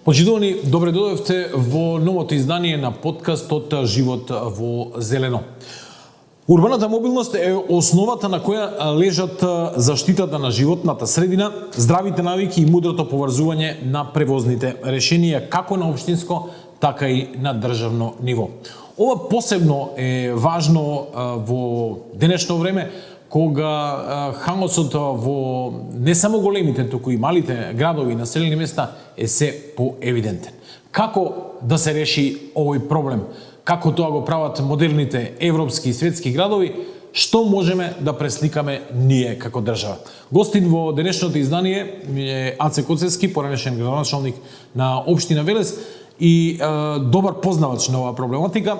Почитувани, добре дојдовте во новото издание на подкастот Живот во зелено. Урбаната мобилност е основата на која лежат заштитата на животната средина, здравите навики и мудрото поврзување на превозните решенија како на општинско, така и на државно ниво. Ова посебно е важно во денешно време, кога хаосот во не само големите, туку и малите градови и населени места е се поевидентен. Како да се реши овој проблем? Како тоа го прават модерните европски и светски градови? Што можеме да пресликаме ние како држава? Гостин во денешното издание е Аце Коцевски, поранешен градоначалник на општина Велес и добар познавач на оваа проблематика.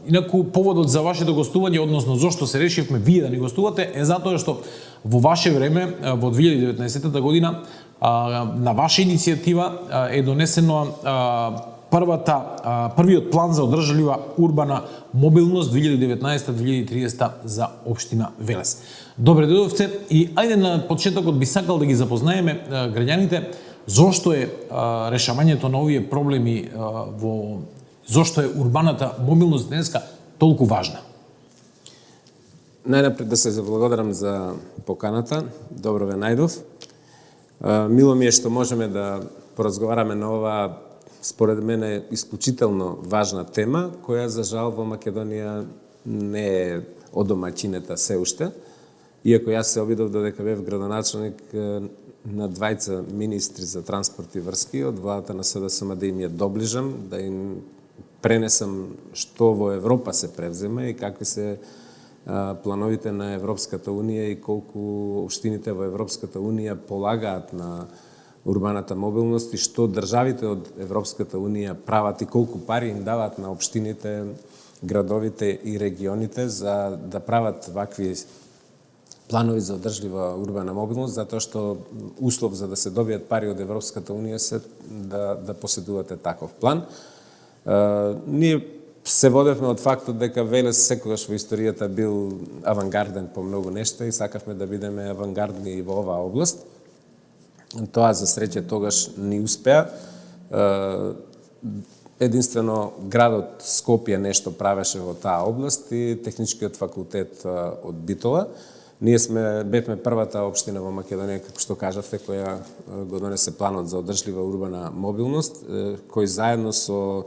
Инаку поводот за вашето гостување, односно зошто се решивме вие да ни гостувате, е затоа што во ваше време, во 2019 година, на ваша иницијатива е донесено првиот план за одржлива урбана мобилност 2019-2030 за општина Велес. Добре дојдовте и ајде на почетокот би сакал да ги запознаеме граѓаните зошто е решавањето на овие проблеми зошто е урбаната мобилност денеска толку важна? Најнапред да се заблагодарам за поканата. Добро ве најдов. Мило ми е што можеме да поразговараме на оваа, според мене, исклучително важна тема, која за жал во Македонија не е одомаќинета се уште. Иако јас се обидов додека бев градоначалник на двајца министри за транспорт и врски од владата на СДСМ да им ја доближам, да им пренесам што во Европа се превзема и какви се плановите на Европската Унија и колку општините во Европската Унија полагаат на урбаната мобилност и што државите од Европската Унија прават и колку пари им дават на општините, градовите и регионите за да прават вакви планови за одржлива урбана мобилност, затоа што услов за да се добијат пари од Европската Унија се да поседувате таков план. Ние се водевме од фактот дека Велес секогаш во историјата бил авангарден по многу нешта и сакавме да бидеме авангардни и во оваа област. Тоа за среќа тогаш не успеа. Единствено градот Скопје нешто правеше во таа област и Техничкиот факултет од Битола. Ние бевме првата општина во Македонија, како што кажавте, која го донесе планот за одржлива урбана мобилност, кој заедно со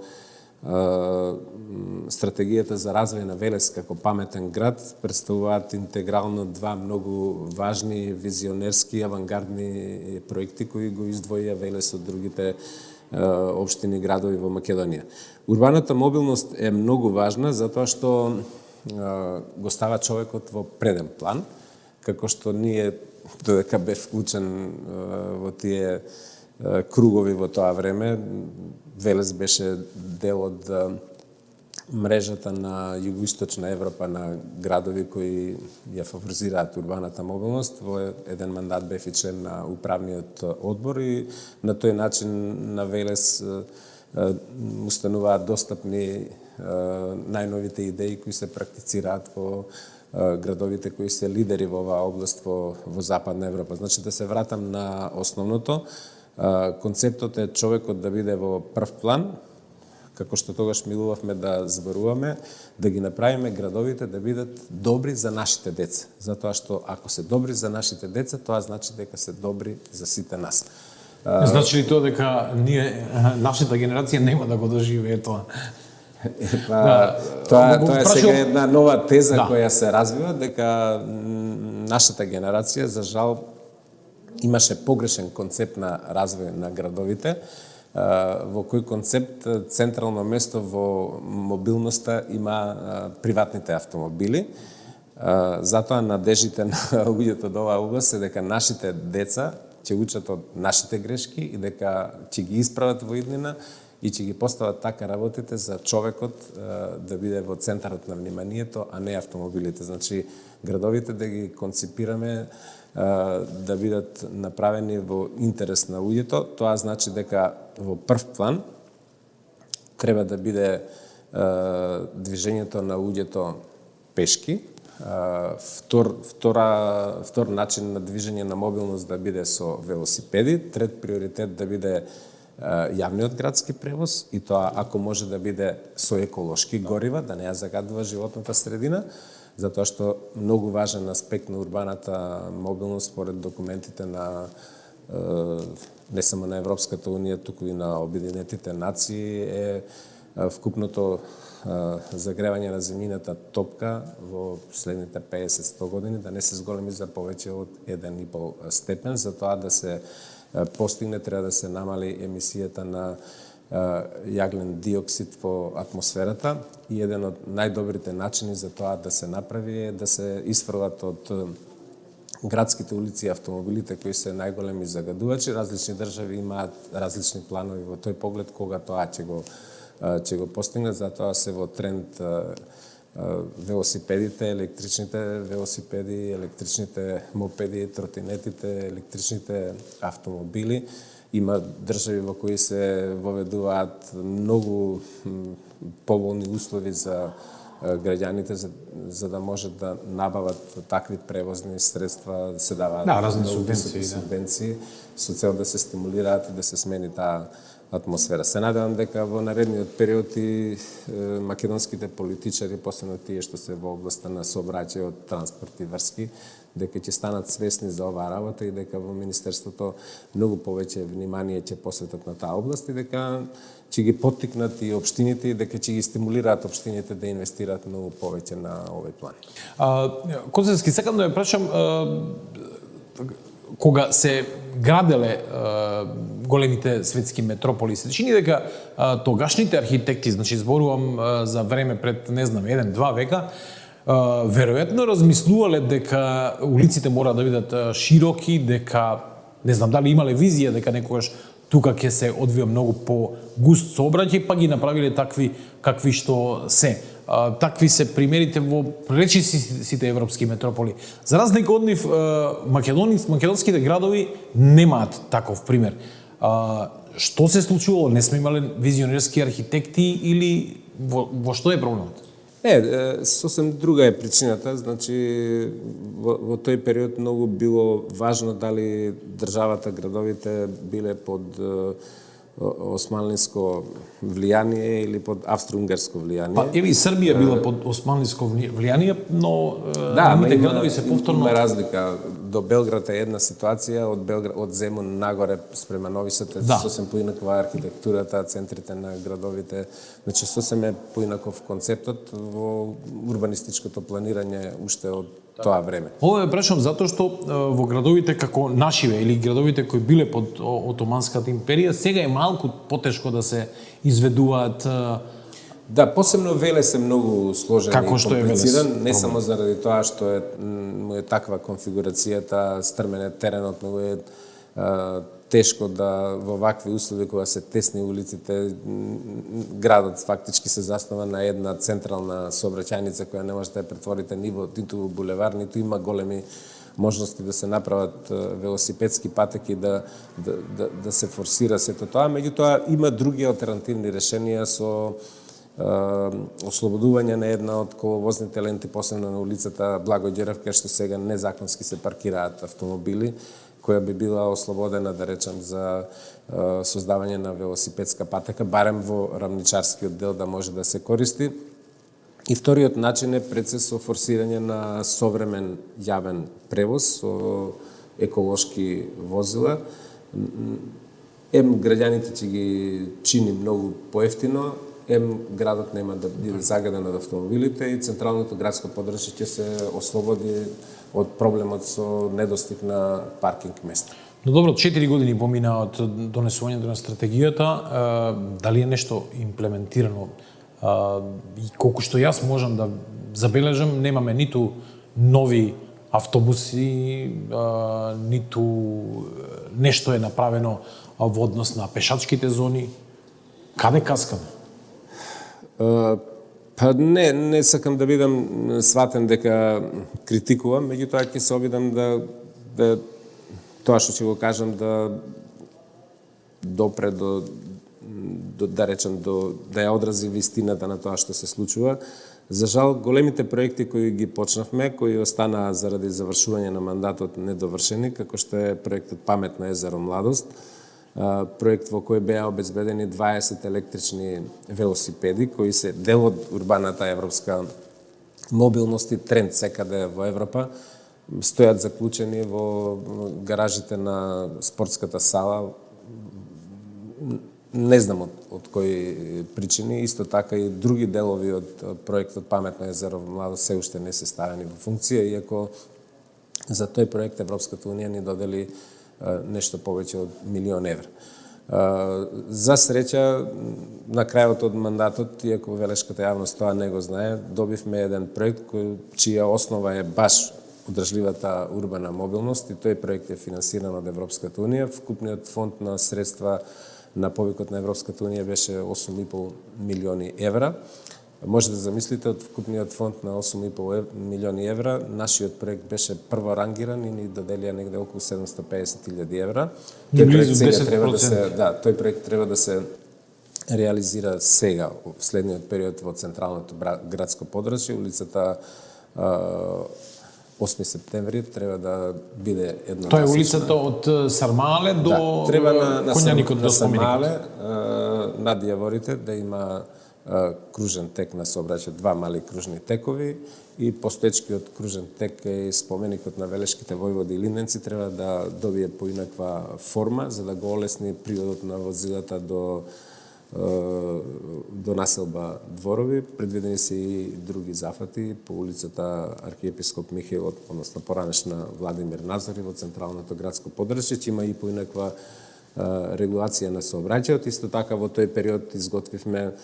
стратегијата за развој на Велес како паметен град представуваат интегрално два многу важни, визионерски, авангардни проекти кои го издвоија Велес од другите општини и градови во Македонија. Урбаната мобилност е многу важна затоа што го става човекот во преден план, како што ние додека бев вклучен во тие кругови во тоа време, Велес беше дел од мрежата на југоисточна Европа на градови кои ја фаворизираат урбаната мобилност. Во еден мандат бев и член на управниот одбор и на тој начин на Велес устануваат достапни најновите идеи кои се практицираат во градовите кои се лидери во оваа област во Западна Европа. Значи да се вратам на основното, концептот е човекот да биде во прв план, како што тогаш милувавме да зборуваме, да ги направиме градовите да бидат добри за нашите деца. Затоа што ако се добри за нашите деца, тоа значи дека се добри за сите нас. Значи ли тоа дека нашата генерација нема да го доживее тоа? Тоа е сега една нова теза која се развива, дека нашата генерација, за жал, имаше погрешен концепт на развој на градовите, во кој концепт централно место во мобилноста има приватните автомобили. Затоа надежите на луѓето од оваа област е дека нашите деца ќе учат од нашите грешки и дека ќе ги исправат во иднина и ќе ги постават така работите за човекот да биде во центарот на вниманието, а не автомобилите. Значи, градовите да ги концепираме да бидат направени во интерес на луѓето. Тоа значи дека во прв план треба да биде движењето на луѓето пешки. Втор начин на движење на мобилност да биде со велосипеди. Трет приоритет да биде јавниот градски превоз и тоа ако може да биде со еколошки горива, да не ја загадува животната средина, затоа што многу важен аспект на урбаната мобилност според документите на не само на Европската унија, туку и на Обединетите нации е вкупното загревање на земјината топка во следните 50-100 години да не се зголеми за повеќе од 1,5 степен, за тоа да се постигне треба да се намали емисијата на јаглен диоксид во атмосферата и еден од најдобрите начини за тоа да се направи е да се исфрлат од градските улици и автомобилите кои се најголеми загадувачи. Различни држави имаат различни планови во тој поглед кога тоа ќе го постигнат, затоа се во тренд велосипедите, електричните велосипеди, електричните мопеди, тротинетите, електричните автомобили. Има држави во кои се воведуваат многу поволни услови за граѓаните за да може да набават такви превозни средства, да се даваат разни субвенции со цел да се стимулираат и да се смени таа атмосфера. Се надевам дека во наредниот период и македонските политичари, посебно тие што се во областта на сообраќајот, транспорт и врски, дека ќе станат свесни за оваа работа и дека во Министерството многу повеќе внимание ќе посветат на таа област и дека ќе ги поттикнат и општините и дека ќе ги стимулираат општините да инвестираат многу повеќе на овој план. Коцевски, сакам да ја прашам, кога се граделе големите светски метрополи, се чини дека тогашните архитекти, значи зборувам за време пред, не знам, 1-2 века, веројатно размислувале дека улиците мора да бидат широки, дека, не знам дали имале визија дека некогаш тука ќе се одвива многу по густ сообраќај, па ги направиле такви какви што се. Такви се примерите во речисите европски метрополи. За разлика од нив, македонските градови немаат таков пример. Што се случувало? Не сме имале визионерски архитекти или во што е проблемот? Сосем друга е причината, значи во тој период многу било важно дали државата, градовите биле под османлиско влијание или под австро-унгарско влијание. Па и Србија била под османлиско влијание, но другите градови се повторно има разлика. До Белград е една ситуација, од Земун нагоре спрема Нови Сад е сосем поинаква архитектурата, центрите на градовите. Значи сосем е поинаков концептот во урбанистичкото планирање уште од тоа време. Ова ја прашам затоа што во градовите како нашиве или градовите кои биле под Отоманската империја сега е малку потешко да се изведуваат. Да, посебно Велес е многу сложен како и комплициран, не Велес? само заради тоа што му е таква конфигурацијата, стрмен е теренот, многу е тешко да во вакви услови кога се тесни улиците, градот фактички се заснова на една централна сообраќајница која не може да ја претворите ниту во булевар, ниту има големи можности да се направат велосипедски патеки да се форсира сето тоа, меѓутоа има други алтернативни решенија со ослободување на една од коловозните ленти, посебно на улицата Благој Ѓерев, кај што сега незаконски се паркираат автомобили, која би била ослободена, да речам, за создавање на велосипедска патека, барем во рамничарскиот дел да може да се користи. И вториот начин е пред се со форсирање на современ јавен превоз со еколошки возила. Граѓаните ќе ги чини многу поевтино, градот нема да биде загаден од автомобилите и централното градско подрачје ќе се ослободи од проблемот со недостиг на паркинг места. Но добро, 4 години помина од донесувањето на стратегијата, дали е нешто имплементирано? И колку што јас можам да забележам, немаме ниту нови автобуси, ниту нешто е направено во однос на пешачките зони. Каде каскаме? Па не сакам да бидам сватен дека критикувам, меѓутоа ќе се обидам да тоа што ќе го кажам да допре до да речем да ја одрази вистината на тоа што се случува. За жал, големите проекти кои ги почнавме, кои останаа заради завршување на мандатот недовршени, како што е проектот Паметно езеро Младост, проект во кој беа обезбедени 20 електрични велосипеди, кои се дел од урбаната европска мобилност и тренд секаде во Европа, стојат заклучени во гаражите на спортската сала. Не знам од кои причини, исто така и други делови од проектот Паметно езеро во Младост се уште не се ставени во функција, иако за тој проект Европската унија ни додели нешто повеќе од 1 милион евра. За среќа, на крајот од мандатот, иако велешката јавност тоа не го знае, добивме еден проект чија основа е баш одржливата урбана мобилност, и тој проект е финансиран од Европската унија. Вкупниот фонд на средства на повикот на Европската унија беше 8,5 милиони евра. Може да замислите, од вкупниот фонд на 8,5 милиони евра, нашиот проект беше прво рангиран и ни доделија негде околу 750.000 евра. Тој проект сега треба да се, тој проект треба да се реализира сега, во следниот период во централното градско подрачје, улицата 8 септември треба да биде едно. Тоа е улицата од Сармале до Коњаникот до Сармале, над Јаворите, да има кружен тек на сообраќај, 2 мали кружни текови, и постоечкиот кружен тек е споменикот на велешките војводи и линденци, треба да добие поинаква форма за да го олесни пригодот на возилата до населба Дворови. Предвидени се и други зафати по улицата Архиепископ Михаил, односно поранешна Владимир Назари во централното градско подрачје, ќе има и поинаква регулација на сообраќајот. Исто така во тој период изготвивме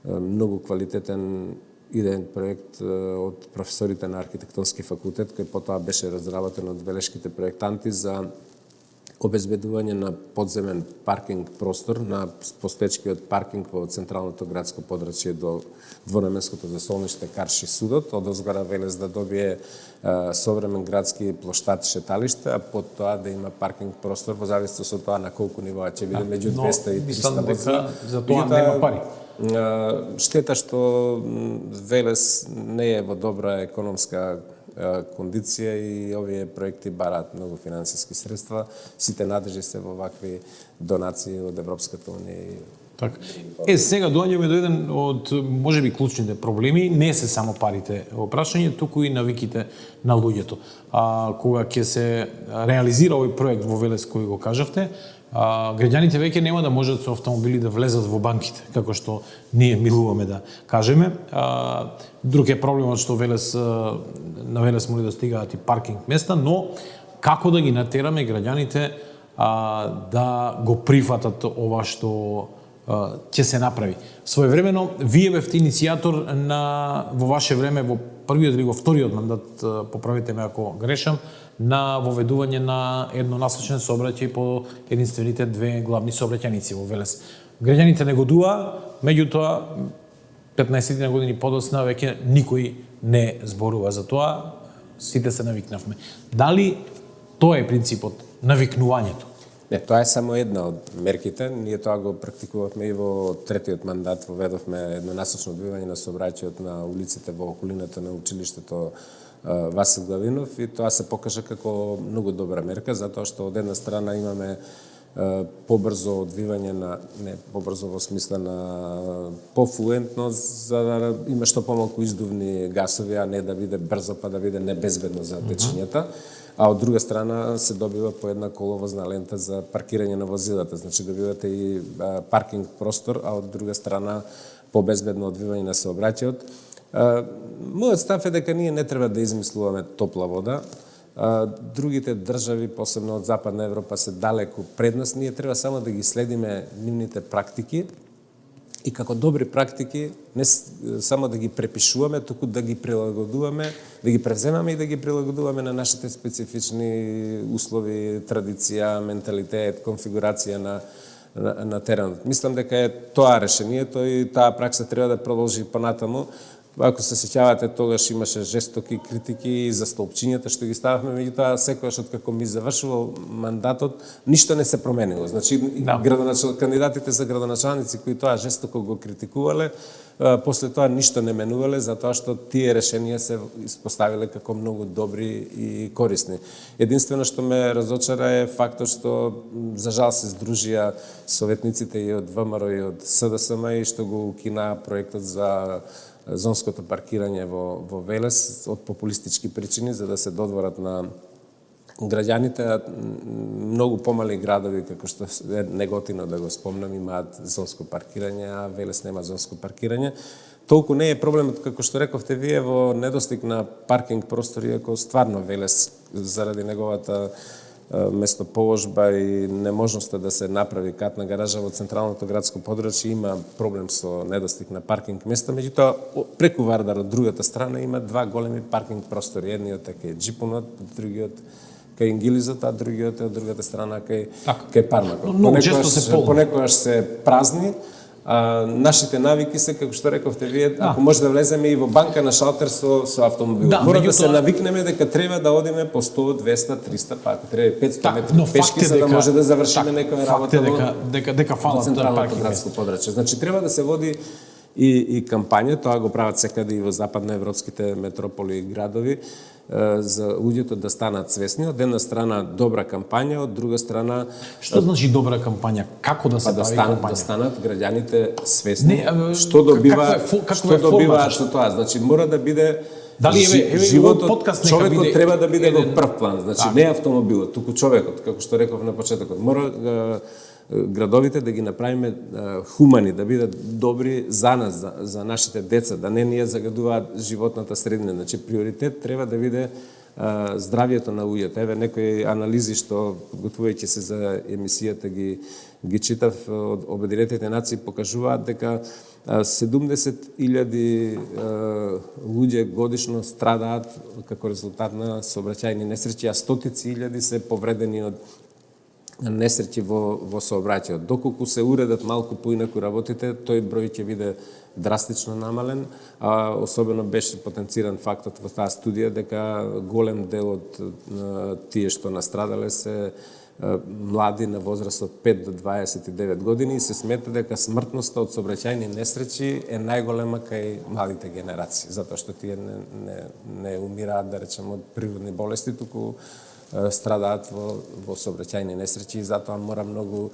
многу квалитетен идеен проект од професорите на архитектонски факултет, кој потоа беше разработен од велешките проектанти за обезбедување на подземен паркинг простор на постоечкиот паркинг во централното градско подрачје до двонаменското засолниште Карши судот, одозгора Велес да добие современ градски плоштад шеталиште, а под тоа да има паркинг простор во зависност од тоа на колку нивоа ќе биде, меѓу 200 и 300 возила. За тоа нема пари. Штета што Велес не е во добра економска кондиција и овие проекти бараат многу финансиски средства. Сите надежи се во вакви донации од Европската унија. Така. Сега доаѓаме до еден од можеби клучните проблеми, не се само парите во прашање, туку и навиките на луѓето. Кога ќе се реализира овој проект во Велес кој го кажавте, граѓаните веќе нема да можат со автомобили да влезат во банките, како што ние милуваме да кажеме. Друг е проблемот што на Велес моли да стигаат и паркинг места, но како да ги натераме граѓаните да го прифатат ова што ќе се направи. Своевремено, вие бевте иницијатор во ваше време, во првиот или во вториот мандат, поправете ме ако грешам, на воведување на еднонасочен сообраќај по единствените 2 главни сообраќајници во Велес. Граѓаните негодуваа, меѓутоа 15 години подоцна веќе никој не зборува за тоа, сите се навикнавме. Дали тоа е принципот, навикнувањето? Не, тоа е само една од мерките. Ние тоа го практикувавме и во третиот мандат, воведовме еднонасочно одвивање на сообраќајот на улиците во околината на училиштето Васил Главинов, и тоа се покажа како многу добра мерка, затоа што од една страна имаме побрзо одвивање на, не побрзо во смисла на пофлуентно, за да има што помалку издувни гасови, а не да биде брзо па да биде небезбедно за течењата. А од друга страна се добива по една коловозна лента за паркирање на возилата. Значи добивате и паркинг простор, а од друга страна побезбедно одвивање на сообраќајот. Мојот став е дека ние не треба да измислуваме топла вода. Другите држави, посебно од Западна Европа, се далеку пред нас. Ние треба само да ги следиме нивните практики и како добри практики не само да ги препишуваме, туку да ги прилагодуваме, да ги превземаме и да ги прилагодуваме на нашите специфични услови, традиција, менталитет, конфигурација на теренот. Мислам дека е тоа решението и таа пракса треба да продолжи понатаму. Ако се сеќавате, тогаш имаше жестоки критики за столпчињата што ги стававме, меѓутоа секогаш откако ми завршувал мандатот, ништо не се променило. Значи кандидатите за градоначалници кои тоа жестоко го критикувале, после тоа ништо не менувале, затоа што тие решенија се испоставиле како многу добри и корисни. Единствено што ме разочара е фактот што за жал се здружија советниците и од ВМРО и од СДСМ и што го укинаа проектот за зонското паркирање во Велес од популистички причини за да се додворат на граѓаните. Многу помали градови како што е Неготино, да го спомнам, имаат зонско паркирање, а Велес нема зонско паркирање. Толку не е проблемот како што рековте вие во недостиг на паркинг простори, ако стварно Велес заради неговата местоположба и неможноста да се направи катна гаража во централното градско подрачје има проблем со недостиг на паркинг места, меѓутоа преку Вардар од другата страна има два големи паркинг простори, едниот е кај Джипунот, другиот кај Ингилизот, а другиот е од другата страна кај Пармакот. Понекогаш се празни. Нашите навики се, како што рековте вие, ако може да влеземе и во банка на шалтер со автомобил. Мора да се навикнеме дека треба да одиме по 100, 200, 300, па ако треба 500 метри пешки за да може да завршиме некоја работа дека фалат централното градско подрачје. Значи треба да се води и кампања, тоа го прават секаде и во западноевропските метрополи и градови, за луѓето да станат свесни. Од една страна добра кампања, од друга страна... Што значи добра кампања? Како да се прави кампања? Да станат граѓаните свесни. Што добиваат со тоа? Значи мора да биде животот, човекот треба да биде во прв план. Значи не автомобилот, туку човекот, како што реков на почетокот. Мора градовите да ги направиме хумани, да бидат добри за нас, за нашите деца, да не ние загадуваат животната средина. Значи приоритет треба да биде здравието на луѓето. Еве некои анализи што подготвувајќи се за емисијата ги читав од Обединетите нации покажуваат дека 70.000 луѓе годишно страдаат како резултат на сообраќајни несреќи, а стотици илјади се повредени од несреќи во сообраќајот. Доколку се уредат малку поинаку работите, тој број ќе биде драстично намален, а особено беше потенциран фактот во таа студија дека голем дел од тие што настрадале се млади на возраст од 5 до 29 години и се смета дека смртноста од сообраќајни несреќи е најголема кај младите генерации, затоа што тие не умираат, да речеме, од природни болести, туку страдаат во сообраќајни несреќи и затоа мора многу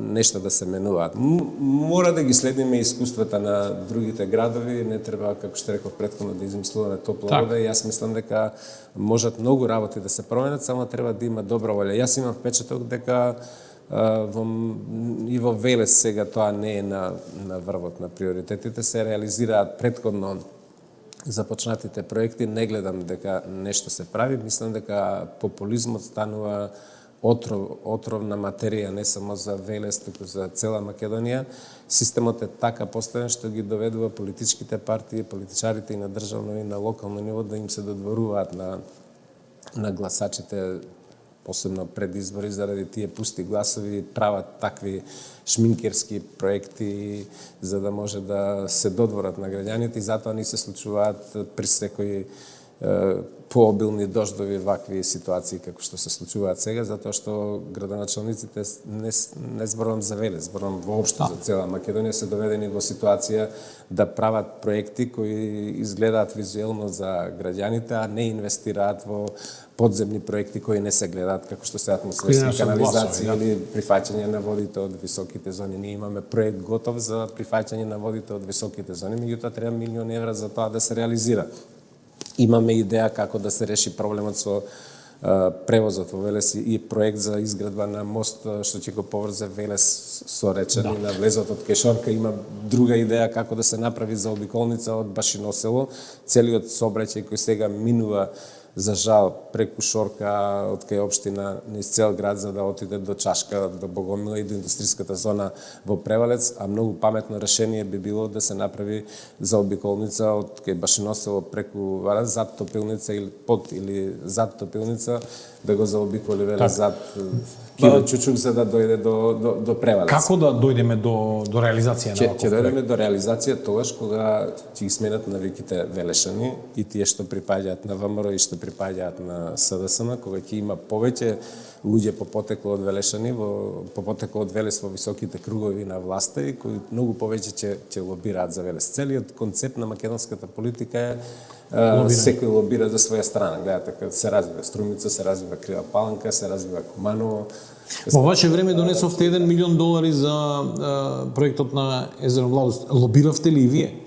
нешта да се менуваат. Мора да ги следиме искуствата на другите градови, не треба, како што реков претходно, да измислуваме топла вода и јас мислам дека можат многу работи да се променат, само треба да има добра волја. Јас имам впечаток дека и во Велес сега тоа не е на врвот на приоритетите, се реализираат претходно започнатите проекти, не гледам дека нешто се прави, мислам дека популизмот станува отровна материја не само за Велес, туку за цела Македонија. Системот е така поставен што ги доведува политичките партии, политичарите и на државно и на локално ниво да им се додворуваат на гласачите, посебно пред избори, заради тие пусти гласови, прават такви шминкерски проекти за да може да се додворат на граѓаните и затоа ни се случуваат при секои пообилни дождови вакви ситуации како што се случуваат сега, затоа што градоначалниците, не зборувам за Велес, зборувам воопшто за цела Македонија, се доведени во ситуација да прават проекти кои изгледаат визуелно за граѓаните, а не инвестираат во подземни проекти кои не се гледаат, како што се атмосферски канализации или прифаќање на водите од високите зони. Ние имаме проект готов за прифаќање на водите од високите зони, меѓутоа треба милиони евра за тоа да се реализира. Имаме идеја како да се реши проблемот со превозот во Велес и проект за изградба на мост што ќе го поврзе Велес со Речани на влезот од Кешорка. Има друга идеја како да се направи заобиколница од Башино село. Целиот сообраќај кој сега минува За жал, преку шорка од кај општина низ цел град за да отиде до Чашка, до Богомила и до индустријската зона во Превалец, а многу паметно решение би било да се направи заобиколница од кај Башиносело преку Варас, зад Топилница или под или зад Топилница, да го заобиколи веле зад Киро Чучук за да дојде до Превалец. Како да дојдеме до реализација на Ќе дојдеме до реализација тогаш кога ќе ги сменат навиките Велешани и тие што припаѓаат на ВМРО и што припаѓаат на СДСМ, кога ќе има повеќе луѓе по потекло од Велешани, по потекло од Велес во високите кругови на власта и кои многу повеќе ќе лобираат за Велес. Целиот концепт на македонската политика е секој лобира за своја страна. Гледате, како се развива Струмица, се развива Крива Паланка, се развива Куманово. Во ваше време донесовте $1 милион за проектот на езеро Младост. Лобиравте ли и вие?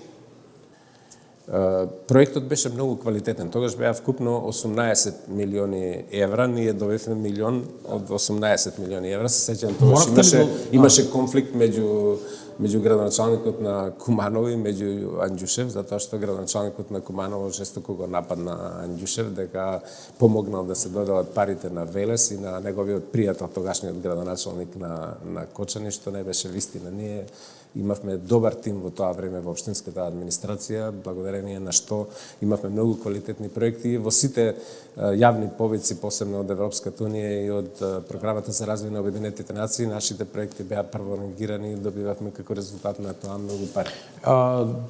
Проектот беше многу квалитетен. Тогаш беа вкупно 18 милиони евра, ние добивме милион од 18 милиони евра. Се сеќавам, тогаш имаше конфликт меѓу градоначалникот на Куманово и меѓу Анѓушев, затоа што градоначалникот на Куманово жестоко го нападна Анѓушев дека помогнал да се доделат парите на Велес и на неговиот пријател, тогашниот градоначалник на Кочани, што не беше вистина. Ние имавме добар тим во тоа време во општинската администрација, благодарение на што имавме многу квалитетни проекти во сите јавни повици, посебно од Европската унија и од програмата за развој на Обединетите нации, нашите проекти беа прво рангирани и добивавме како резултат на тоа многу пари.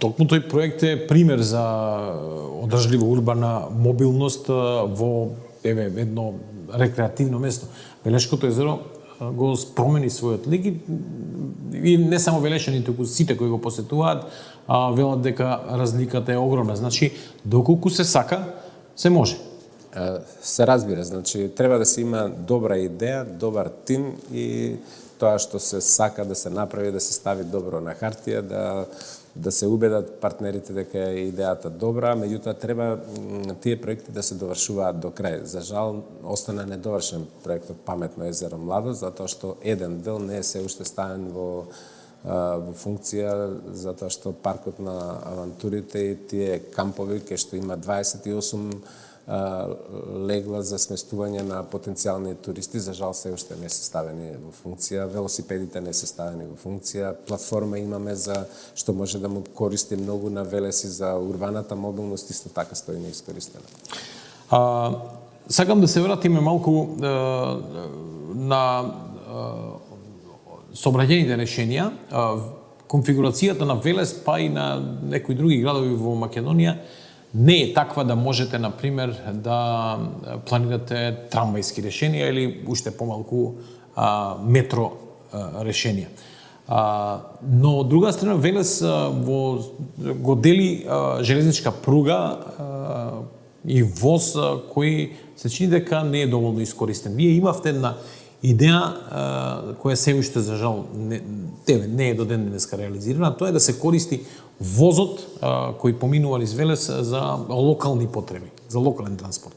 Токму тој проект е пример за одржлива урбана мобилност во едно рекреативно место. Велешкото езеро го промени својот лик и не само Велешани, туку сите кои го посетуваат велат дека разликата е огромна. Значи, доколку се сака, се може. Се разбира, значи треба да се има добра идеја, добар тим и тоа што се сака да се направи, да се стави добро на хартија, да се убедат партнерите дека е идејата добра, меѓутоа треба тие проекти да се довршуваат до крај. За жал, остана недовршен проектот Паметно езеро Младост, затоа што еден дел не е се уште ставен во функција, затоа што паркот на авантурите и тие кампови кај што има 28 легла за сместување на потенцијални туристи, за жал се уште не се ставени во функција, велосипедите не се ставени во функција, платформа имаме за што може да му користи многу на Велес и за урбаната мобилност, исто така стои неискористена. Сакам да се вратиме малку на сообраќајните решенија, конфигурацијата на Велес па и на некои други градови во Македонија не е таква да можете, например, да планирате трамвајски решенија или уште помалку метро решенија. Но од друга страна, Велес го дели железничка пруга и воз кој се чини дека не е доволно искористен. Вие имавте една идеја која се уште за жал не е до ден денеска реализирана, тоа е да се користи возот кој поминува низ Велес за локални потреби, за локален транспорт.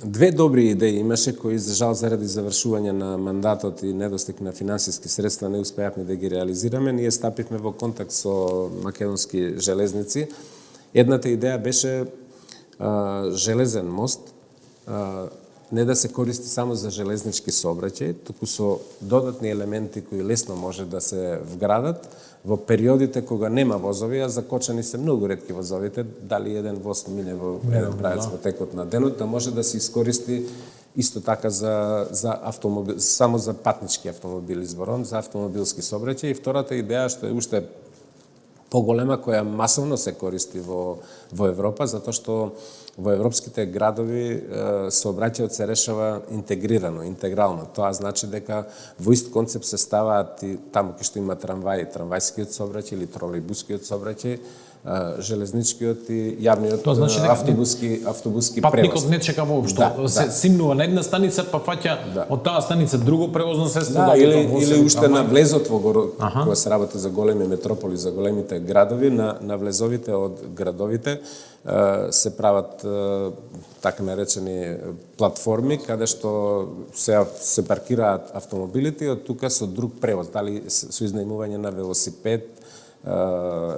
Две добри идеи имаше кои за жал заради завршување на мандатот и недостиг на финансиски средства не успеавме да ги реализираме. Ние стапивме во контакт со македонски железници. Едната идеја беше железен мост не да се користи само за железнички сообраќај, туку со додатни елементи кои лесно може да се вградат во периодите кога нема возови, а за Кочани се многу ретки возовите, дали еден воз мине во еден правец во текот на денот, да може да се искористи исто така за автомобил, само за патнички автомобили зборам, за автомобилски сообраќај. И втората идеја што е уште поголема, која масовно се користи во Европа, затоа што во европските градови сообраќајот се решава интегрирано, интегрално. Тоа значи дека во ист концепт се ставаат и таму кај што има трамваи, трамвајскиот сообраќај или тролејбускиот сообраќај, железничкиот и јавниот значи автобуски превоз. Патникот не чека воопшто. Се симнува на една станица, па фаќа од таа станица друго превозно средство. Или уште на влезот кога се работи за големи метрополи, за големите градови, на влезовите од градовите се прават така наречени платформи каде што се паркираат автомобилите и од тука со друг превоз, дали со изнајмување на велосипед,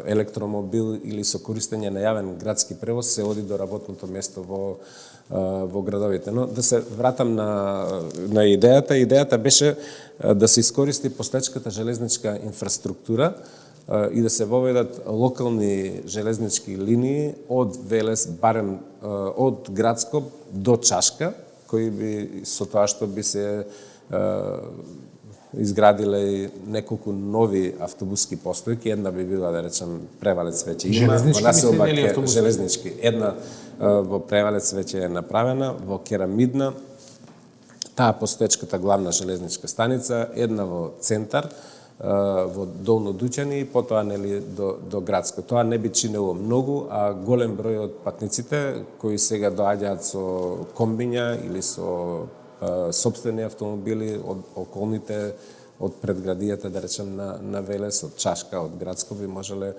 електромобил или со користење на јавен градски превоз се оди до работното место во градовите. Но да се вратам на идејата. Идејата беше да се искористи постоечката железничка инфраструктура и да се воведат локални железнички линии од Велес, барем од Градско до Чашка, кои би со тоа што би се изградиле и неколку нови автобуски постојки. Една би била, да речем, Превалец веќе има. Железнички, железнички. Една во Превалец веќе е направена, во Керамидна, таа постоечката главна железничка станица, една во Центар, во Долно Дуќани и потоа нели до Градско. Тоа не би чинело многу, а голем број од патниците кои сега доаѓаат со комбиња или со сопствени автомобили од околните, од предградијата, да речем, на Велес, од Чашка, од Градско, би можеле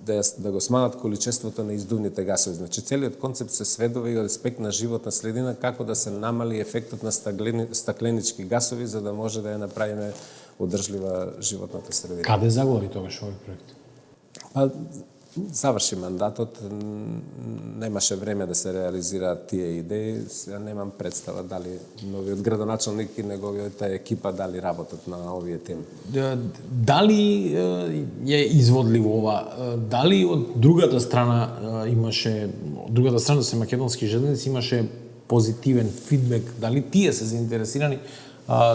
да го сманат количеството на издувните гасови. Значи, целиот концепт се сведува и од аспект на животна средина, како да се намали ефектот на стакленички гасови, за да може да ја направиме одржлива животната средина. Каде заглави тогаш овој проект? Заврши мандатот, немаше време да се реализираат тие идеи. Сега немам представа дали новиот градоначалник и неговиот екипа дали работат на овие теми. Дали е изводливо ова? Дали од другата страна имаше, од другата страна се македонски железници имаше позитивен фидбек? Дали тие се заинтересирани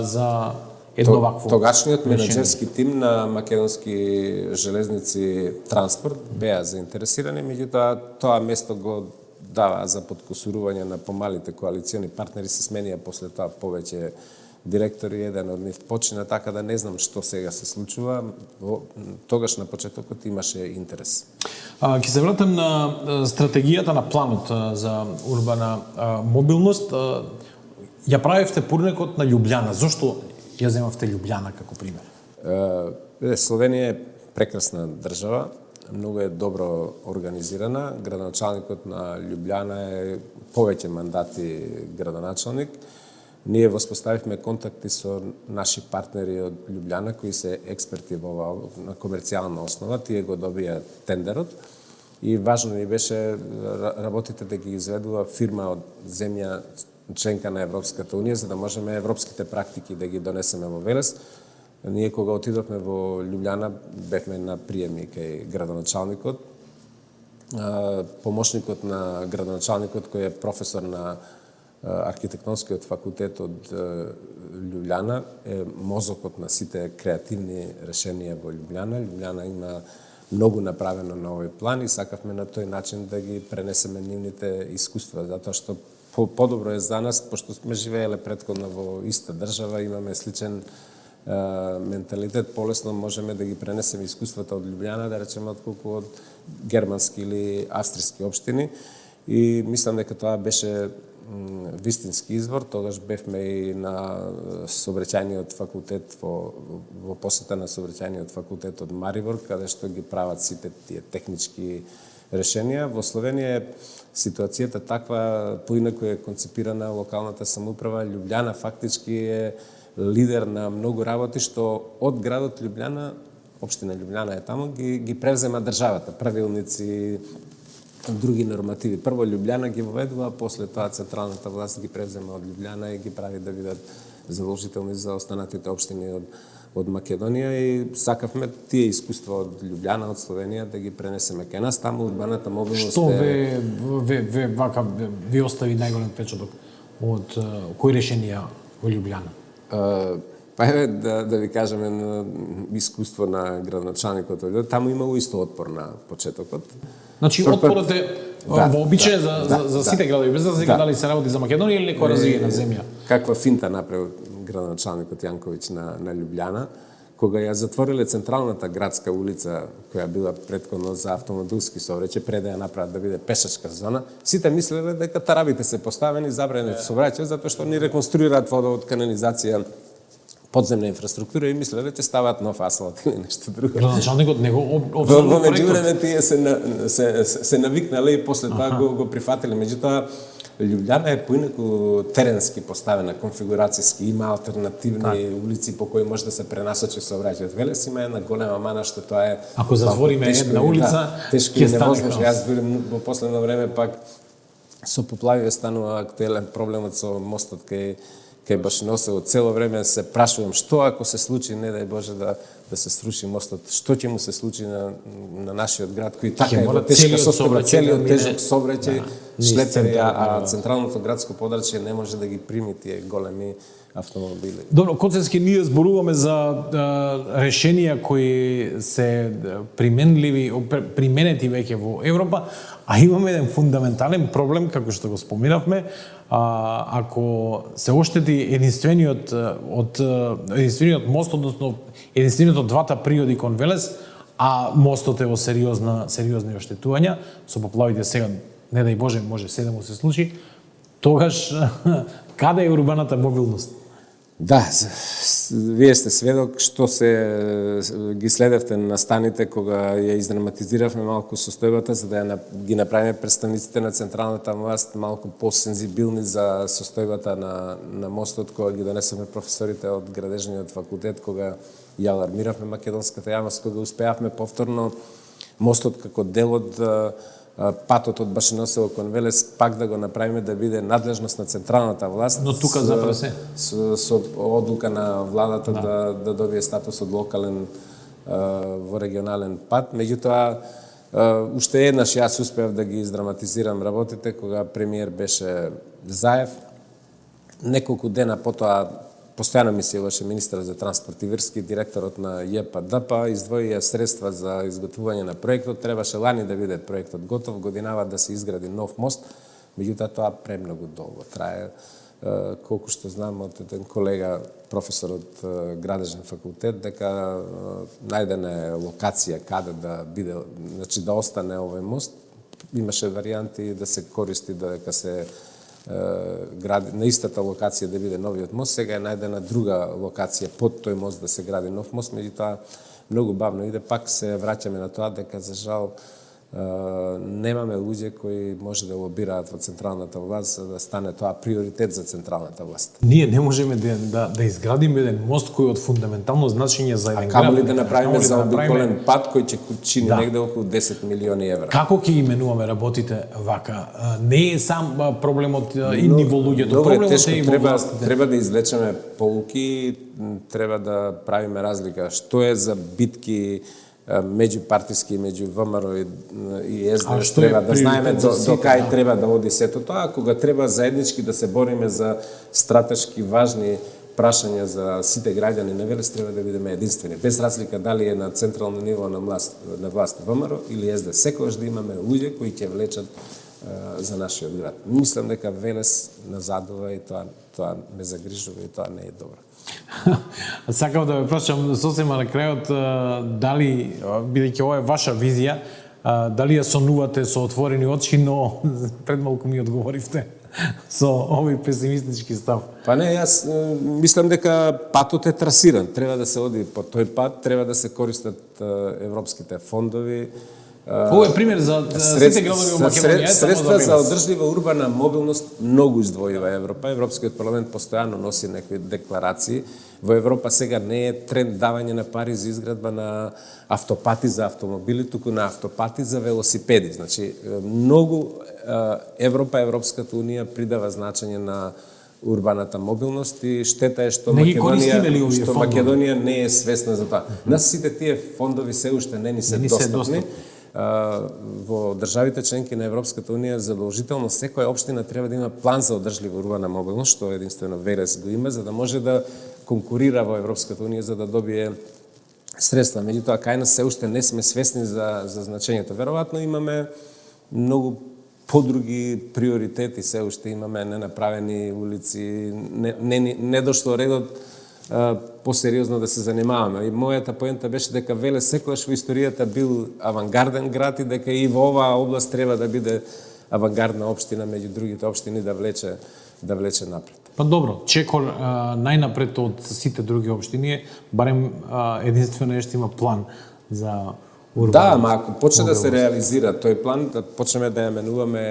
за едно вакво? Тогашниот менаџерски тим на македонски железници транспорт беа заинтересирани, меѓутоа тоа место го дава за подкосурување на помалите коалициони партнери, се сменија после тоа повеќе директори, еден од нив почина, така да не знам што сега се случува. Тогаш на почетокот имаше интерес. Ќе се вратам на стратегијата на планот за урбана мобилност. Ја правевте порнекот на Љубљана. Зошто ја земавте Љубљана како пример? Словенија е прекрасна држава, многу е добро организирана. Градоначалникот на Љубљана е повеќе мандати градоначалник. Ние воспоставивме контакти со наши партнери од Љубљана кои се експерти во на комерцијална основа. Тие го добија тендерот и важно ни беше работите да ги изведува фирма од земја членка на Европската унија, за да можеме европските практики да ги донесеме во Велес. Ние кога отидовме во Љубљана, бевме на приеми кај градоначалникот. Помошникот на градоначалникот, кој е професор на архитектонскиот факултет од Љубљана, е мозокот на сите креативни решенија во Љубљана. Љубљана има многу направено на овој план и сакавме на тој начин да ги пренесеме нивните искуства, затоа што подобро е за нас, пошто сме живееле претходно во иста држава, имаме сличен менталитет, полесно можеме да ги пренесеме искуствата од Љубљана, да речеме, отколку од германски или австријски општини. И мислам дека тоа беше вистински извор. Тогаш бевме и на сообраќајниот факултет во посета на сообраќајниот факултет од Марибор, каде што ги прават сите тие технички решенија. Во Словенија ситуацијата таква, поинаку е концепирана локалната самоуправа. Љубљана фактички е лидер на многу работи што од градот Љубљана, општина Љубљана е таму, ги превзема државата, правилници, други нормативи. Прво Љубљана ги воведува, после тоа централната власт ги превзема од Љубљана и ги прави да бидат задолжителни за останатите општини од Македонија и сакавме тие искуства од Љубљана, од Словенија да ги пренесеме кај нас. Таму урбаната мобилност Што ви остави најголем впечаток од кои решенија во Љубљана? Па еве да ви кажеме на искуство на градоначалникот од таму имало исто отпор на почетокот. Значи отпорот е вообичаен за сите градови, без да се дали се работи за Македонија или некоја развиена земја. Каква финта направил градоначалникот Јанковиќ на Љубљана, кога ја затвориле централната градска улица, која била претходно за автомобилски сообраќај, пред да ја направат да биде пешачка зона, сите мислеле дека тарабите се поставени, забранет сообраќај, затоа што ни реконструираат водовод, канализација, подземна инфраструктура и мислеле дека ставаат нов асфалт или нешто друго. Градоначалникот него во меѓувреме тие се навикнале и после тоа го прифатиле. Меѓутоа Ljubljana е поинаку теренски поставена, конфигурацијски, има алтернативни улици по кои може да се пренасочи сообраќајот. Велес има една голема мана што тоа е ако затвориме една улица, ќе стане невозможно. Јас во последно време пак со поплавиве станува актуелен проблемот со мостот кај Башиносово. Цело време се прашувам што ако се случи, не дај Боже да се сруши мостот, што ќе му се случи на нашиот град кој така е во тешка состојба, целиот тежок сообраќај, шлепери, а централното градско подрачје не може да ги прими тие големи автомобили. Добро, Коцевски, ние зборуваме за решенија кои се применети веќе во Европа, а имаме еден фундаментален проблем, како што го споминавме, ако се оштети единствениот мост, односно единствениот од двата приоди кон Велес, а мостот е во сериозни оштетувања, со поплавите сега, не дај Боже, може се да му се случи, тогаш каде е урбаната мобилност? Да, вие сте сведок што се ги следевте на станите кога ја издраматизиравме малку состојбата за да ги направиме представниците на централната власт малку посензибилни за состојбата на мостот, кога ги донесовме професорите од градежниот факултет, кога ја алармиравме македонската јавност, кога успеавме повторно мостот како дел од патот од Башиносово кон Велес пак да го направиме да биде надлежност на централната власт. Но тука запре се со одлука на владата да добие статус од локален во регионален пат. Меѓутоа уште еднаш јас успеав да ги издраматизирам работите кога премиер беше Заев. Неколку дена потоа постојано ми се јаваше министерот за транспорт Иверски, директорот на ЈПДП, издвоија средства за изготвување на проектот. Требаше лани да биде проектот готов, годинава да се изгради нов мост, меѓутоа тоа премногу долго трае. Колку што знам од еден колега, професор од градежен факултет, дека најдена е локација каде да биде, значи да остане овој мост. Имаше варијанти да се користи дека се гради на истата локација да биде новиот мост, сега е најдена друга локација под тој мост да се гради нов мост, меѓутоа многу бавно иде, пак се враќаме на тоа дека за жал немаме луѓе кои може да лобираат во централната власт за да стане тоа приоритет за централната власт. Ние не можеме да изградиме еден мост кој од фундаментално значење за еден град. Камо ли да направиме заобиколен пат кој ќе чини негде околу 10 милиони евра. Како ќе именуваме работите вака? Не е сам проблемот идни во луѓето, проблемот е и во властите. Треба да извлечеме поуки, треба да правиме разлика што е за битки меѓупартиски, меѓу ВМРО и СДС, треба да знаеме до кај треба да оди сето тоа, кога треба заеднички да се бориме за стратешки важни прашања за сите граѓани на Велес, треба да бидеме единствени, без разлика дали е на централно ниво на власт ВМРО или СДС, секогаш да имаме луѓе кои ќе влечат за нашиот град. Мислам дека Велес назадува и тоа ме загрижува и тоа не е добро. Сакав да ве прашам сосема на крајот дали, бидејќи ова е ваша визија, дали ја сонувате со отворени очи, но пред малку ми одговоривте со овој песимистички став. Па не, јас мислам дека патот е трасиран. Треба да се оди по тој пат, треба да се користат европските фондови. Ова е пример за сите градови во Македонија. Средства за одржлива урбана мобилност многу издвојува Европа. Европскиот парламент постојано носи некои декларации. Во Европа сега не е тренд давање на пари за изградба на автопати за автомобили, туку на автопати за велосипеди. Значи, многу Европската унија придава значење на урбаната мобилност и штета е што Македонија не е свесна за тоа. Нас сите тие фондови се уште не ни се достапни. Во државите членки на Европската унија задолжително секоја општина треба да има план за одржлива урбана мобилност, што единствено Велес го има, за да може да конкурира во Европската унија за да добие средства. Меѓутоа, кај нас се уште не сме свесни за значењето. Веројатно имаме многу подруги приоритети, се уште имаме ненаправени улици, не дошло редот посериозно да се занимаваме. И мојата поента беше дека Велес секогаш во историјата бил авангарден град и дека и во оваа област треба да биде авангардна општина меѓу другите општини да влече напред. Па добро, Чекор најнапред од сите други општини, барем единствено што има план за Да, ама ако почне да се реализира тој план, да почнеме да ја менуваме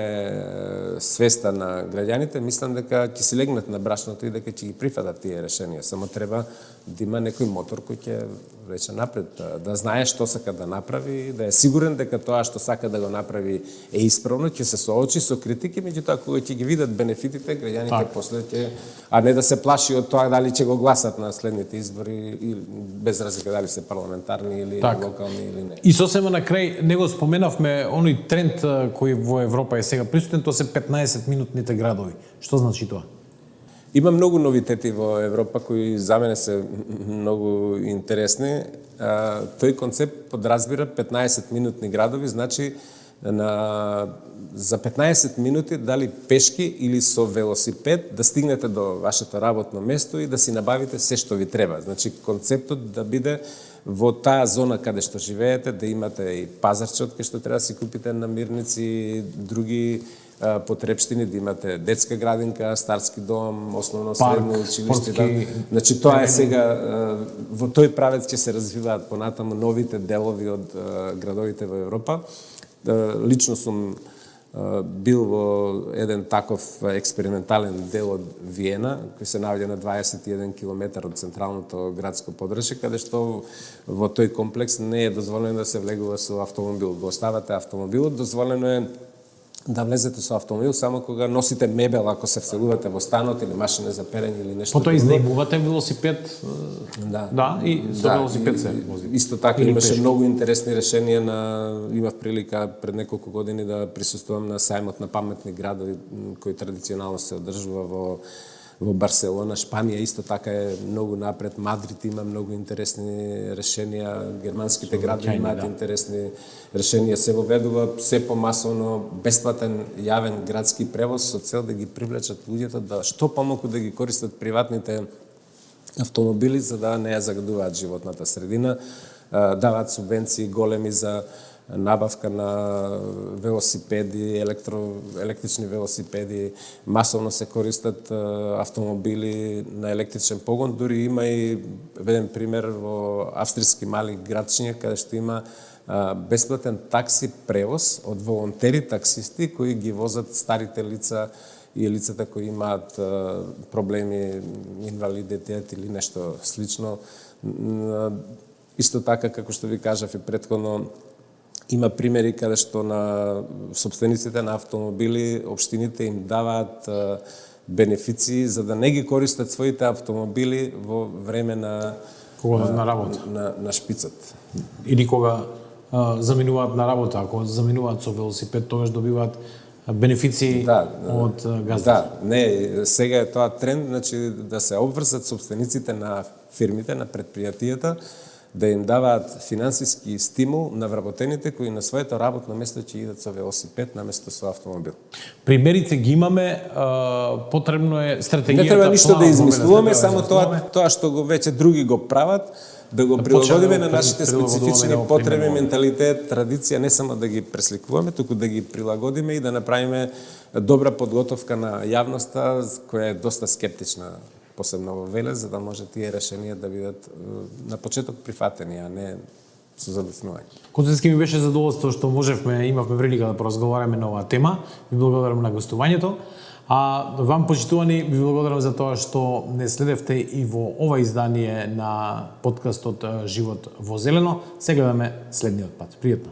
свеста на граѓаните, мислам дека ќе се легнат на брашното и дека ќе ги прифатат тие решенија. Само треба да има некој мотор кој ќе рече напред, да знае што сака да направи, да е сигурен дека тоа што сака да го направи е исправно, ќе се соочи со критики, меѓутоа кога ќе ги видат бенефитите, граѓаните после ќе, а не да се плаши од тоа дали ќе го гласат на следните избори и без разлика дали се парламентарни или локални или не. И сосема на крај, него споменавме оној тренд кој во Европа е сега присутен, тоа се 15-минутните градови. Што значи тоа? Има многу новитети во Европа кои за мене се многу интересни. Тој концепт подразбира 15-минутни градови, значи за 15 минути дали пешки или со велосипед да стигнете до вашето работно место и да си набавите се што ви треба. Значи концептот да биде во таа зона каде што живеете, да имате и пазарче од кај што треба да си купите намирници, други потрепштини, да имате детска градинка, старски дом, основно средно училиште. Да. Значи тоа е сега, во тој правец ќе се развиваат понатаму новите делови од градовите во Европа. Лично сум бил во еден таков експериментален дел од Виена, кој се наоѓа на 21 км од централното градско подрачје, каде што во тој комплекс не е дозволено да се влегува со автомобил. Го оставате автомобилот, дозволено е да влезете со автомобил само кога носите мебел, ако се вселувате во станот или машина за перење или нешто. Потоа изнајмувате велосипед? Да, и со велосипед се вози. Исто така имаше многу интересни решенија имав прилика пред неколку години да присуствувам на сајмот на паметни градови кој традиционално се одржува во Барселона, Шпанија исто така е многу напред, Мадрид има многу интересни решенија, германските градови имаат интересни решенија, се воведува се помасовно бесплатен јавен градски превоз со цел да ги привлечат луѓето да што помалку да ги користат приватните автомобили за да не ја загадуваат животната средина, даваат субвенции големи за набавка на велосипеди, електрични велосипеди, масовно се користат автомобили на електричен погон, дури има и еден пример во австријски мали градчиња каде што има бесплатен такси превоз од волонтери таксисти кои ги возат старите лица и лицата кои имаат проблеми, инвалидитет или нешто слично. Исто така, како што ви кажав и претходно, има примери каде што на собствениците на автомобили општините им даваат бенефиции за да не ги користат своите автомобили во време на работа на шпицат. Или кога заминуваат на работа, ако заминуваат со велосипед, тогаш добиваат бенефиции од газдите. Да, не, сега е тоа тренд, значи да се обврзат собствениците на фирмите, на предпријатијата, да им даваат финансиски стимул на вработените кои на своето работно место ќе идат со велосипед наместо со автомобил. Примерите ги имаме, потребно е стратегијата. Не треба ништо да измислуваме, само тоа што го веќе други го прават, да го прилагодиме на нашите специфични потреби, менталитет, традиција, не само да ги пресликуваме, туку да ги прилагодиме и да направиме добра подготовка на јавноста која е доста скептична посебно во Велес, за да може тие решенија да бидат на почеток прифатени, а не со задоснување. Коцевски ми беше задоволство што имавме прилика да поразговараме на оваа тема. Ви благодарам на гостувањето. А вам, почитувани, ви благодарам за тоа што не следевте и во ова издание на подкастот Живот во зелено. Се гледаме следниот пат. Пријатно.